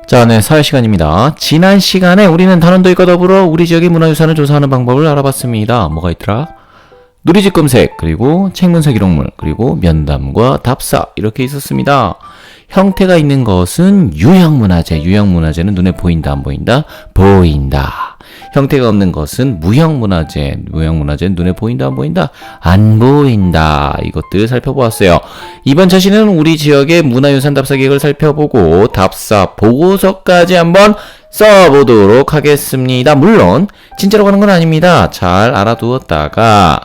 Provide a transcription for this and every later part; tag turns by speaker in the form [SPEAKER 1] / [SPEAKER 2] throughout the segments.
[SPEAKER 1] 자, 네, 사회 시간입니다. 지난 시간에 우리는 단원도입과 더불어 우리 지역의 문화유산을 조사하는 방법을 알아봤습니다. 뭐가 있더라? 누리집 검색, 그리고 책문서 기록물, 그리고 면담과 답사 이렇게 있었습니다. 형태가 있는 것은 유형문화재, 유형문화재는 눈에 보인다, 안 보인다? 보인다. 형태가 없는 것은 무형문화재, 무형문화재는 눈에 보인다, 안 보인다? 안 보인다. 이것들 살펴보았어요. 이번 차시는 우리 지역의 문화유산 답사 계획을 살펴보고 답사 보고서까지 한번 써보도록 하겠습니다. 물론 진짜로 가는 건 아닙니다. 잘 알아두었다가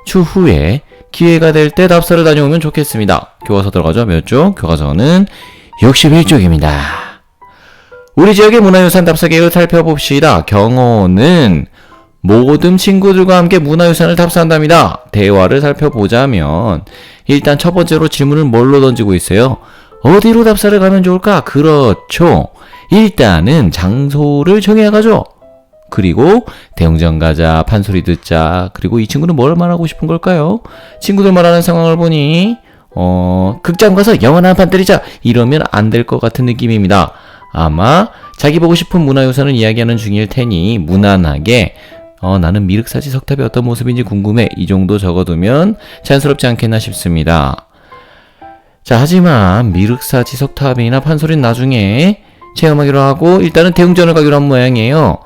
[SPEAKER 1] 추후에 기회가 될 때 답사를 다녀오면 좋겠습니다. 교과서 들어가죠. 몇 쪽? 교과서는 61쪽입니다. 우리 지역의 문화유산 답사 계획을 살펴봅시다. 경호는 모든 친구들과 함께 문화유산을 답사한답니다. 대화를 살펴보자면 일단 첫 번째로 질문을 뭘로 던지고 있어요? 어디로 답사를 가면 좋을까? 그렇죠. 일단은 장소를 정해야가죠. 그리고 대웅전 가자, 판소리 듣자. 그리고 이 친구는 뭘 말하고 싶은 걸까요? 친구들 말하는 상황을 보니 극장 가서 영화 한 판 때리자 이러면 안 될 것 같은 느낌입니다. 아마 자기 보고 싶은 문화유산을 이야기하는 중일 테니 무난하게 나는 미륵사지 석탑이 어떤 모습인지 궁금해 이 정도 적어두면 자연스럽지 않겠나 싶습니다. 자, 하지만 미륵사지 석탑이나 판소리는 나중에 체험하기로 하고 일단은 대웅전을 가기로 한 모양이에요.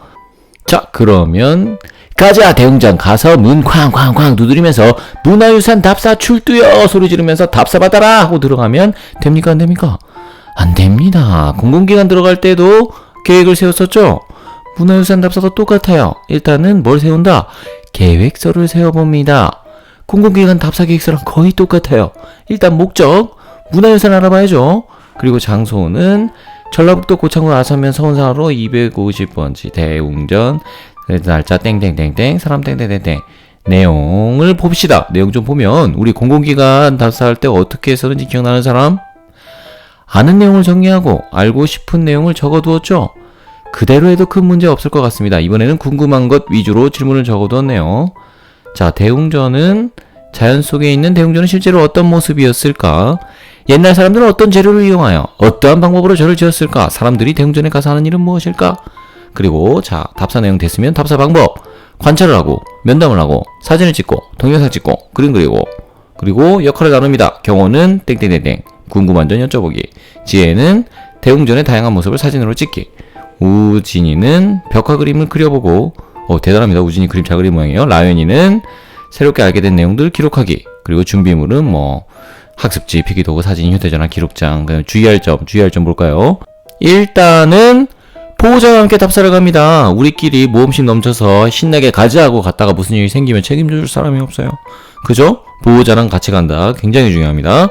[SPEAKER 1] 자, 그러면 가자. 대웅전 가서 문 쾅쾅쾅 두드리면서 문화유산 답사 출두요 소리 지르면서 답사 받아라 하고 들어가면 됩니까, 안 됩니까? 안 됩니다. 공공기관 들어갈 때도 계획을 세웠었죠. 문화유산 답사도 똑같아요. 일단은 뭘 세운다? 계획서를 세워봅니다. 공공기관 답사 계획서랑 거의 똑같아요. 일단 목적, 문화유산 알아봐야죠. 그리고 장소는 전라북도 고창군 아산면 서운사로 250번지 대웅전 날짜 땡땡땡땡 사람 땡땡땡땡 내용을 봅시다. 내용 좀 보면 우리 공공기관 답사할 때 어떻게 했었는지 기억나는 사람? 아는 내용을 정리하고 알고 싶은 내용을 적어두었죠. 그대로 해도 큰 문제 없을 것 같습니다. 이번에는 궁금한 것 위주로 질문을 적어두었네요. 자, 대웅전은 자연 속에 있는 대웅전은 실제로 어떤 모습이었을까? 옛날 사람들은 어떤 재료를 이용하여 어떠한 방법으로 절을 지었을까? 사람들이 대웅전에 가서 하는 일은 무엇일까? 그리고 자, 답사 내용 됐으면 답사 방법 관찰을 하고 면담을 하고 사진을 찍고 동영상 찍고 그림 그리고 그리고 역할을 나눕니다. 경호는 땡땡땡땡 궁금한 점 여쭤보기, 지혜는 대웅전의 다양한 모습을 사진으로 찍기, 우진이는 벽화 그림을 그려보고 대단합니다. 우진이 그림 잘 그린 모양이에요. 라연이는 새롭게 알게 된 내용들을 기록하기, 그리고 준비물은 뭐 학습지, 필기도구, 사진, 휴대전화, 기록장, 주의할 점 볼까요? 일단은 보호자와 함께 답사를 갑니다. 우리끼리 모험심 넘쳐서 신나게 가자 하고 갔다가 무슨 일이 생기면 책임져줄 사람이 없어요. 그죠? 보호자랑 같이 간다. 굉장히 중요합니다.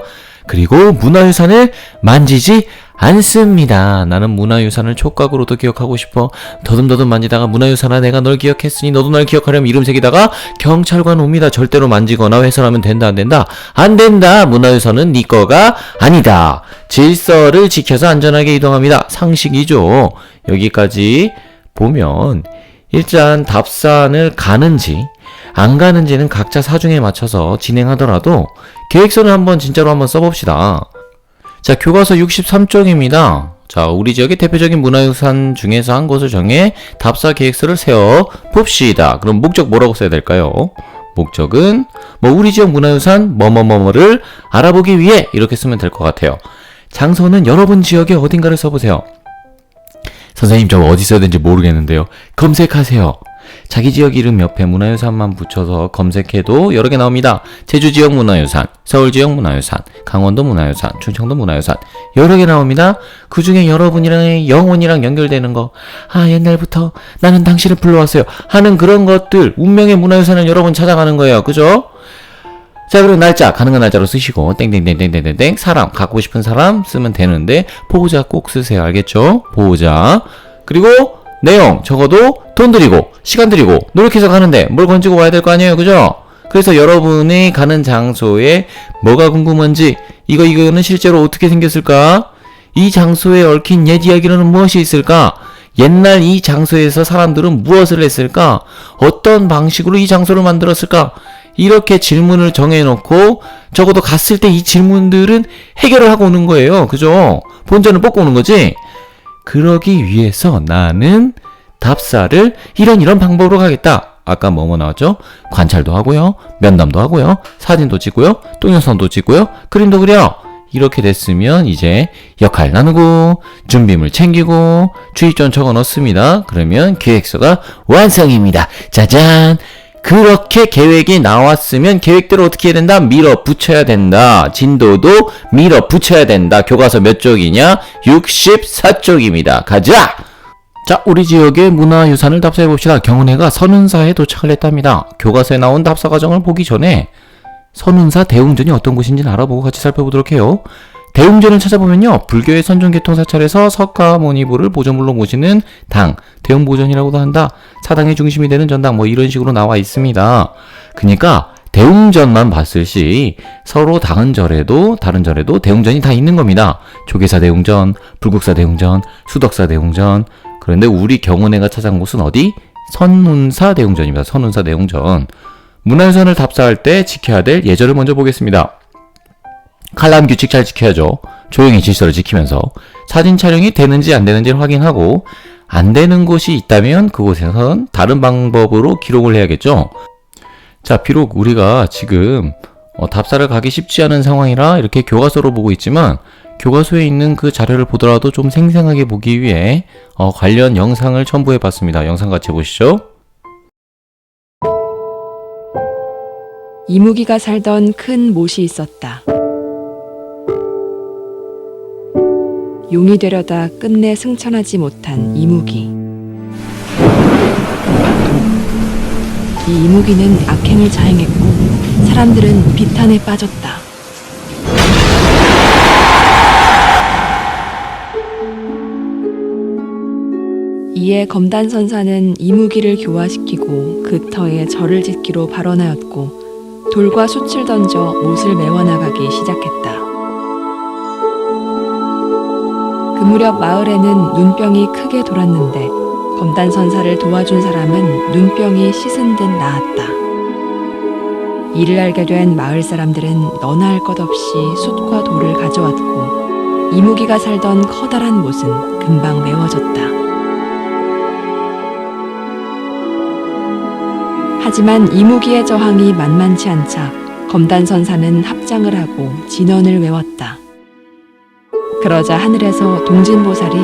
[SPEAKER 1] 그리고 문화유산을 만지지 않습니다. 나는 문화유산을 촉각으로도 기억하고 싶어. 더듬더듬 만지다가 문화유산아 내가 널 기억했으니 너도 날 기억하려면 이름 새기다가 경찰관 옵니다. 절대로 만지거나 훼손하면 된다, 안 된다? 안 된다. 문화유산은 네 거가 아니다. 질서를 지켜서 안전하게 이동합니다. 상식이죠. 여기까지 보면 일단 답산을 가는지 안 가는지는 각자 사중에 맞춰서 진행하더라도 계획서를 진짜로 한번 써봅시다. 자, 교과서 63쪽입니다. 자, 우리 지역의 대표적인 문화유산 중에서 한 곳을 정해 답사 계획서를 세워 봅시다. 그럼 목적 뭐라고 써야 될까요? 목적은 우리 지역 문화유산 뭐뭐뭐를 알아보기 위해 이렇게 쓰면 될 것 같아요. 장소는 여러분 지역의 어딘가를 써보세요. 선생님, 저 어디 써야 되는지 모르겠는데요. 검색하세요. 자기 지역 이름 옆에 문화유산만 붙여서 검색해도 여러 개 나옵니다. 제주 지역 문화유산, 서울 지역 문화유산, 강원도 문화유산, 충청도 문화유산 여러 개 나옵니다. 그 중에 여러분이랑 영혼이랑 연결되는 거, 옛날부터 나는 당신을 불러왔어요 하는 그런 것들, 운명의 문화유산을 여러분 찾아가는 거예요. 그죠? 자, 그럼 날짜, 가능한 날짜로 쓰시고 땡땡땡땡땡땡땡 사람, 갖고 싶은 사람 쓰면 되는데 보호자 꼭 쓰세요. 알겠죠? 보호자. 그리고 내용 적어도 돈 들이고 시간 들이고 노력해서 가는데 뭘 건지고 와야 될 거 아니에요. 그죠? 그래서 여러분이 가는 장소에 뭐가 궁금한지, 이거는 실제로 어떻게 생겼을까? 이 장소에 얽힌 옛 이야기로는 무엇이 있을까? 옛날 이 장소에서 사람들은 무엇을 했을까? 어떤 방식으로 이 장소를 만들었을까? 이렇게 질문을 정해놓고 적어도 갔을 때 이 질문들은 해결을 하고 오는 거예요. 그죠? 본전을 뽑고 오는 거지. 그러기 위해서 나는 답사를 이런 방법으로 가겠다. 아까 뭐뭐 나왔죠? 관찰도 하고요. 면담도 하고요. 사진도 찍고요. 동영상도 찍고요. 그림도 그려. 이렇게 됐으면 이제 역할 나누고 준비물 챙기고 주의점 적어 넣습니다. 그러면 계획서가 완성입니다. 짜잔! 그렇게 계획이 나왔으면 계획대로 어떻게 해야 된다? 밀어붙여야 된다. 진도도 밀어붙여야 된다. 교과서 몇 쪽이냐? 64쪽입니다. 가자! 자, 우리 지역의 문화유산을 답사해봅시다. 경은회가 선운사에 도착을 했답니다. 교과서에 나온 답사 과정을 보기 전에 선운사 대웅전이 어떤 곳인지는 알아보고 같이 살펴보도록 해요. 대웅전을 찾아보면요, 불교의 선종계통 사찰에서 석가모니부를 보조물로 모시는 당, 대웅보전이라고도 한다. 사당의 중심이 되는 전당, 뭐 이런 식으로 나와 있습니다. 그러니까 대웅전만 봤을 시 서로 다른 절에도 대웅전이 다 있는 겁니다. 조계사 대웅전, 불국사 대웅전, 수덕사 대웅전. 그런데 우리 경은회가 찾아간 곳은 어디? 선운사 대웅전입니다. 선운사 대웅전. 문화유산을 답사할 때 지켜야 될 예절을 먼저 보겠습니다. 칼럼 규칙 잘 지켜야죠. 조용히 질서를 지키면서 사진 촬영이 되는지 안 되는지를 확인하고, 안 되는 곳이 있다면 그곳에선 다른 방법으로 기록을 해야겠죠. 자, 비록 우리가 지금 답사를 가기 쉽지 않은 상황이라 이렇게 교과서로 보고 있지만, 교과서에 있는 그 자료를 보더라도 좀 생생하게 보기 위해 관련 영상을 첨부해 봤습니다. 영상 같이 보시죠.
[SPEAKER 2] 이무기가 살던 큰 못이 있었다. 용이 되려다 끝내 승천하지 못한 이무기. 이 이무기는 악행을 자행했고 사람들은 비탄에 빠졌다. 이에 검단선사는 이무기를 교화시키고 그 터에 절을 짓기로 발언하였고, 돌과 숯을 던져 못을 메워나가기 시작했다. 그 무렵 마을에는 눈병이 크게 돌았는데 검단선사를 도와준 사람은 눈병이 씻은 듯 나았다. 이를 알게 된 마을 사람들은 너나 할 것 없이 숯과 돌을 가져왔고, 이무기가 살던 커다란 못은 금방 메워졌다. 하지만 이무기의 저항이 만만치 않자 검단선사는 합장을 하고 진언을 외웠다. 그러자 하늘에서 동진보살이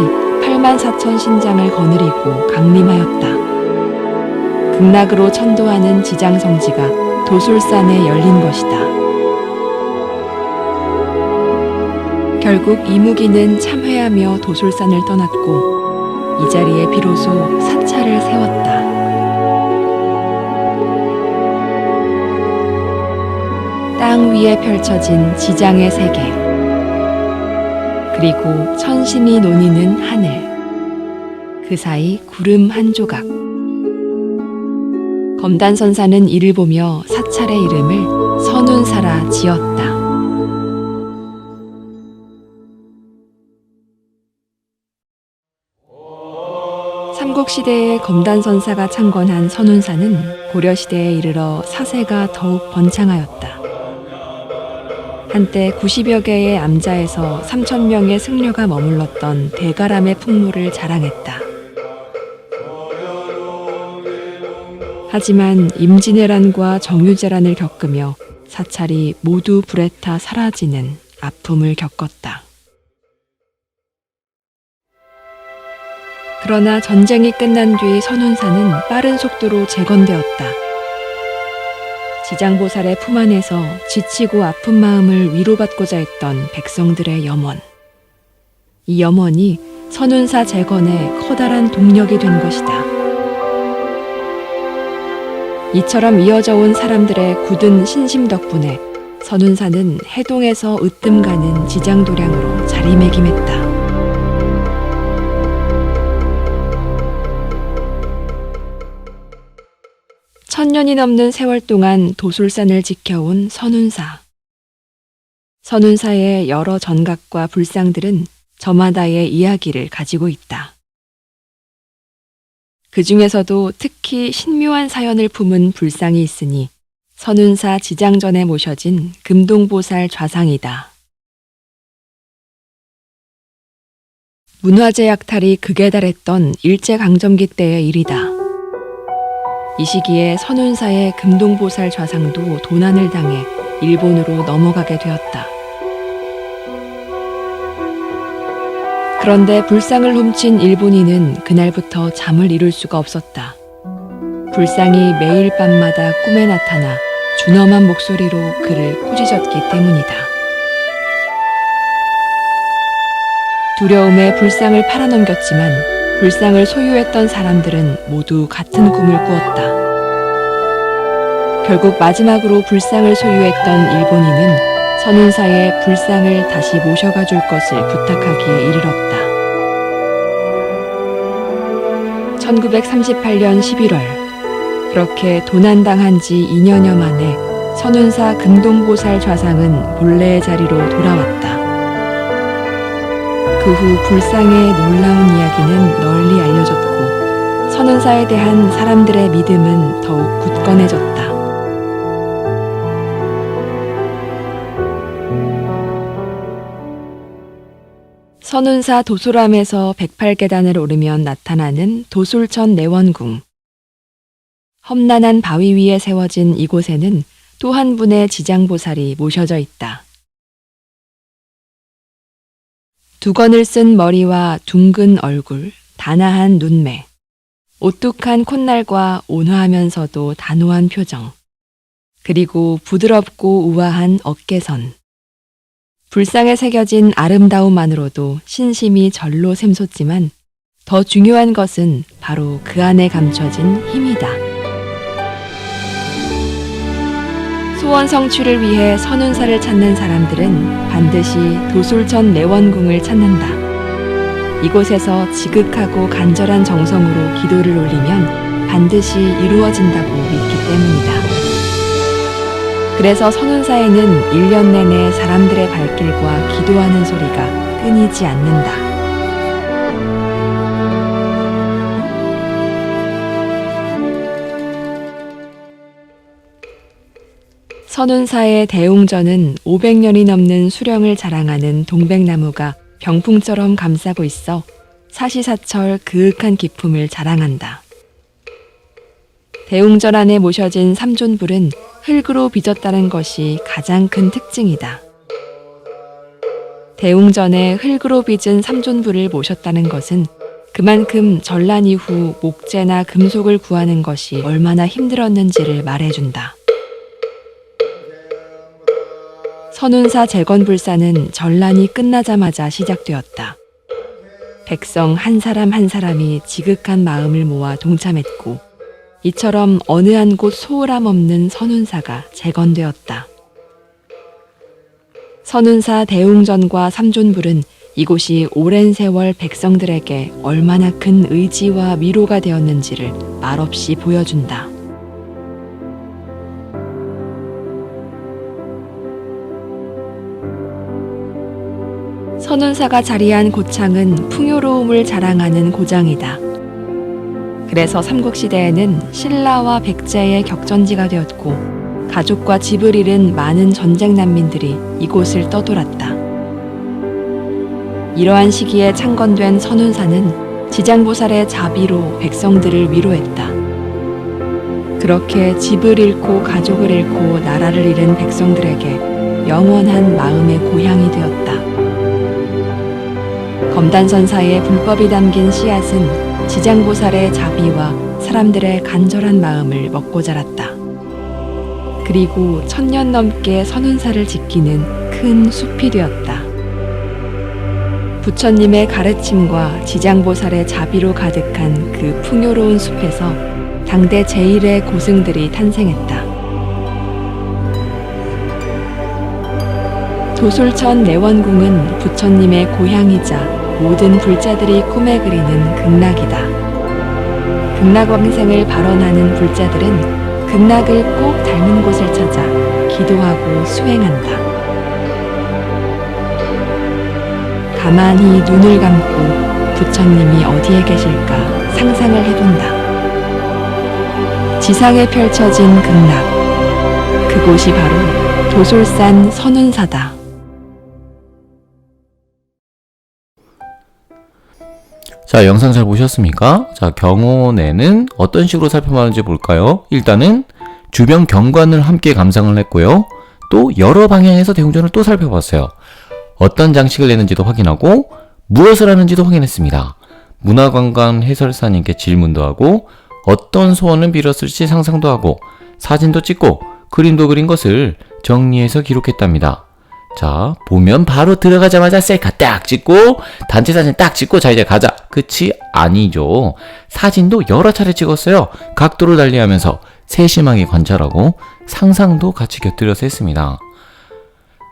[SPEAKER 2] 84,000 신장을 거느리고 강림하였다. 극락으로 천도하는 지장성지가 도술산에 열린 것이다. 결국 이무기는 참회하며 도술산을 떠났고, 이 자리에 비로소 사찰을 세웠다. 땅 위에 펼쳐진 지장의 세계, 그리고 천신이 논이는 하늘, 그 사이 구름 한 조각. 검단선사는 이를 보며 사찰의 이름을 선운사라 지었다. 삼국시대에 검단선사가 창건한 선운사는 고려시대에 이르러 사세가 더욱 번창하였다. 한때 90여 개의 암자에서 3,000명의 승려가 머물렀던 대가람의 풍모를 자랑했다. 하지만 임진왜란과 정유재란을 겪으며 사찰이 모두 불에 타 사라지는 아픔을 겪었다. 그러나 전쟁이 끝난 뒤 선운사는 빠른 속도로 재건되었다. 지장보살의 품 안에서 지치고 아픈 마음을 위로받고자 했던 백성들의 염원. 이 염원이 선운사 재건의 커다란 동력이 된 것이다. 이처럼 이어져 온 사람들의 굳은 신심 덕분에 선운사는 해동에서 으뜸 가는 지장도량으로 자리매김했다. 천년이 넘는 세월 동안 도술산을 지켜온 선운사. 선운사의 여러 전각과 불상들은 저마다의 이야기를 가지고 있다. 그 중에서도 특히 신묘한 사연을 품은 불상이 있으니 선운사 지장전에 모셔진 금동보살 좌상이다. 문화재 약탈이 극에 달했던 일제강점기 때의 일이다. 이 시기에 선운사의 금동보살 좌상도 도난을 당해 일본으로 넘어가게 되었다. 그런데 불상을 훔친 일본인은 그날부터 잠을 이룰 수가 없었다. 불상이 매일 밤마다 꿈에 나타나 준엄한 목소리로 그를 꾸짖었기 때문이다. 두려움에 불상을 팔아넘겼지만 불상을 소유했던 사람들은 모두 같은 꿈을 꾸었다. 결국 마지막으로 불상을 소유했던 일본인은 선운사에 불상을 다시 모셔가 줄 것을 부탁하기에 이르렀다. 1938년 11월, 그렇게 도난당한 지 2년여 만에 선운사 금동보살 좌상은 본래의 자리로 돌아왔다. 그 후 불상의 놀라운 이야기는 널리 알려졌고 선운사에 대한 사람들의 믿음은 더욱 굳건해졌다. 선운사 도솔암에서 108계단을 오르면 나타나는 도솔천 내원궁. 험난한 바위 위에 세워진 이곳에는 또 한 분의 지장보살이 모셔져 있다. 두건을 쓴 머리와 둥근 얼굴, 단아한 눈매, 오뚝한 콧날과 온화하면서도 단호한 표정, 그리고 부드럽고 우아한 어깨선. 불상에 새겨진 아름다움만으로도 신심이 절로 샘솟지만 더 중요한 것은 바로 그 안에 감춰진 힘이다. 소원 성취를 위해 선운사를 찾는 사람들은 반드시 도솔천 내원궁을 찾는다. 이곳에서 지극하고 간절한 정성으로 기도를 올리면 반드시 이루어진다고 믿기 때문이다. 그래서 선운사에는 1년 내내 사람들의 발길과 기도하는 소리가 끊이지 않는다. 선운사의 대웅전은 500년이 넘는 수령을 자랑하는 동백나무가 병풍처럼 감싸고 있어 사시사철 그윽한 기품을 자랑한다. 대웅전 안에 모셔진 삼존불은 흙으로 빚었다는 것이 가장 큰 특징이다. 대웅전에 흙으로 빚은 삼존불을 모셨다는 것은 그만큼 전란 이후 목재나 금속을 구하는 것이 얼마나 힘들었는지를 말해준다. 선운사 재건불사는 전란이 끝나자마자 시작되었다. 백성 한 사람 한 사람이 지극한 마음을 모아 동참했고 이처럼 어느 한 곳 소홀함 없는 선운사가 재건되었다. 선운사 대웅전과 삼존불은 이곳이 오랜 세월 백성들에게 얼마나 큰 의지와 위로가 되었는지를 말없이 보여준다. 선운사가 자리한 고창은 풍요로움을 자랑하는 고장이다. 그래서 삼국시대에는 신라와 백제의 격전지가 되었고 가족과 집을 잃은 많은 전쟁 난민들이 이곳을 떠돌았다. 이러한 시기에 창건된 선운사는 지장보살의 자비로 백성들을 위로했다. 그렇게 집을 잃고 가족을 잃고 나라를 잃은 백성들에게 영원한 마음의 고향이 되었다. 검단선사의 불법이 담긴 씨앗은 지장보살의 자비와 사람들의 간절한 마음을 먹고 자랐다. 그리고 1000년 넘게 선운사를 지키는 큰 숲이 되었다. 부처님의 가르침과 지장보살의 자비로 가득한 그 풍요로운 숲에서 당대 제1의 고승들이 탄생했다. 도솔천 내원궁은 부처님의 고향이자 모든 불자들이 꿈에 그리는 극락이다. 극락왕생을 발언하는 불자들은 극락을 꼭 닮은 곳을 찾아 기도하고 수행한다. 가만히 눈을 감고 부처님이 어디에 계실까 상상을 해본다. 지상에 펼쳐진 극락, 그곳이 바로 도솔산 선운사다.
[SPEAKER 1] 자, 영상 잘 보셨습니까? 자, 경호내는 어떤 식으로 살펴봤는지 볼까요? 일단은 주변 경관을 함께 감상을 했고요. 또 여러 방향에서 대웅전을 또 살펴봤어요. 어떤 장식을 내는지도 확인하고 무엇을 하는지도 확인했습니다. 문화관광 해설사님께 질문도 하고 어떤 소원을 빌었을지 상상도 하고 사진도 찍고 그림도 그린 것을 정리해서 기록했답니다. 자, 보면 바로 들어가자마자 셀카 딱 찍고 단체 사진 딱 찍고 자 이제 가자. 그치? 아니죠. 사진도 여러 차례 찍었어요. 각도를 달리하면서 세심하게 관찰하고 상상도 같이 곁들여서 했습니다.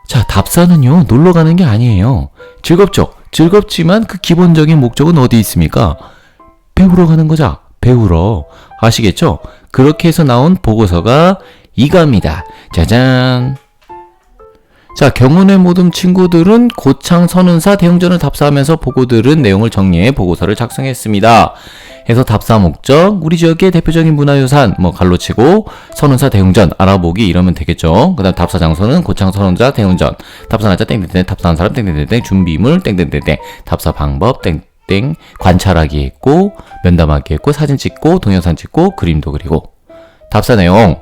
[SPEAKER 1] 자, 답사는요, 놀러 가는 게 아니에요. 즐겁죠? 즐겁지만 그 기본적인 목적은 어디 있습니까? 배우러 가는 거죠. 배우러. 아시겠죠? 그렇게 해서 나온 보고서가 이겁니다. 짜잔. 자, 경운의 모든 친구들은 고창 선운사 대웅전을 답사하면서 보고 들은 내용을 정리해 보고서를 작성했습니다. 해서 답사 목적, 우리 지역의 대표적인 문화유산, 갈로치고 선운사 대웅전 알아보기 이러면 되겠죠. 그 다음 답사 장소는 고창 선운사 대웅전, 답사 날짜 땡땡땡, 답사한 사람 땡땡땡, 준비물 땡땡땡, 답사 방법 땡땡, 관찰하기 했고, 면담하기 했고, 사진 찍고, 동영상 찍고, 그림도 그리고. 답사 내용.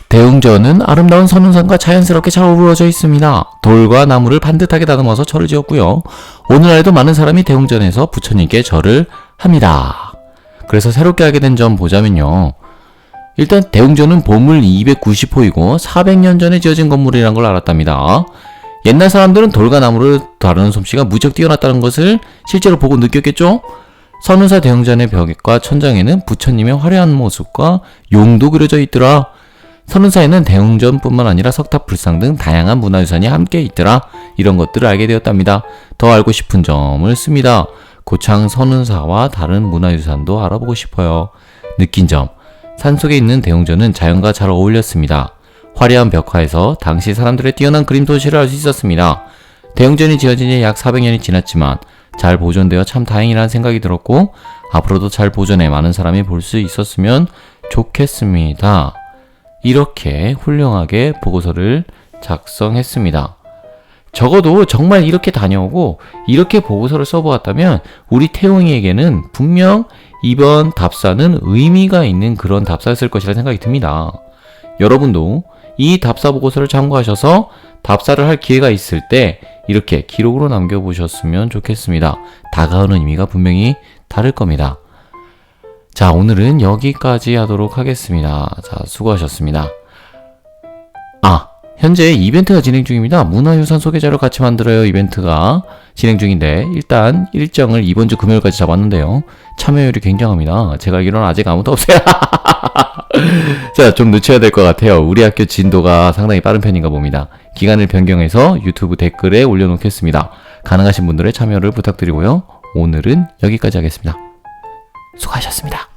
[SPEAKER 1] 대웅전은 아름다운 선운산과 자연스럽게 잘 어우러져 있습니다. 돌과 나무를 반듯하게 다듬어서 절을 지었고요. 오늘날에도 많은 사람이 대웅전에서 부처님께 절을 합니다. 그래서 새롭게 알게 된 점 보자면요. 일단 대웅전은 보물 290호이고 400년 전에 지어진 건물이라는 걸 알았답니다. 옛날 사람들은 돌과 나무를 다루는 솜씨가 무척 뛰어났다는 것을 실제로 보고 느꼈겠죠? 선운사 대웅전의 벽과 천장에는 부처님의 화려한 모습과 용도 그려져 있더라. 선운사에는 대웅전뿐만 아니라 석탑, 불상 등 다양한 문화유산이 함께 있더라. 이런 것들을 알게 되었답니다. 더 알고 싶은 점을 씁니다. 고창 선운사와 다른 문화유산도 알아보고 싶어요. 느낀 점. 산속에 있는 대웅전은 자연과 잘 어울렸습니다. 화려한 벽화에서 당시 사람들의 뛰어난 그림 솜씨를 알 수 있었습니다. 대웅전이 지어진 지 약 400년이 지났지만 잘 보존되어 참 다행이라는 생각이 들었고 앞으로도 잘 보존해 많은 사람이 볼 수 있었으면 좋겠습니다. 이렇게 훌륭하게 보고서를 작성했습니다. 적어도 정말 이렇게 다녀오고 이렇게 보고서를 써보았다면 우리 태웅이에게는 분명 이번 답사는 의미가 있는 그런 답사였을 것이라 생각이 듭니다. 여러분도 이 답사 보고서를 참고하셔서 답사를 할 기회가 있을 때 이렇게 기록으로 남겨보셨으면 좋겠습니다. 다가오는 의미가 분명히 다를 겁니다. 자, 오늘은 여기까지 하도록 하겠습니다. 자, 수고하셨습니다. 현재 이벤트가 진행 중입니다. 문화유산 소개자료 같이 만들어요 이벤트가 진행 중인데 일단 일정을 이번 주 금요일까지 잡았는데요. 참여율이 굉장합니다. 제가 알기로는 아직 아무도 없어요. 자, 좀 늦춰야 될 것 같아요. 우리 학교 진도가 상당히 빠른 편인가 봅니다. 기간을 변경해서 유튜브 댓글에 올려놓겠습니다. 가능하신 분들의 참여를 부탁드리고요. 오늘은 여기까지 하겠습니다. 수고하셨습니다.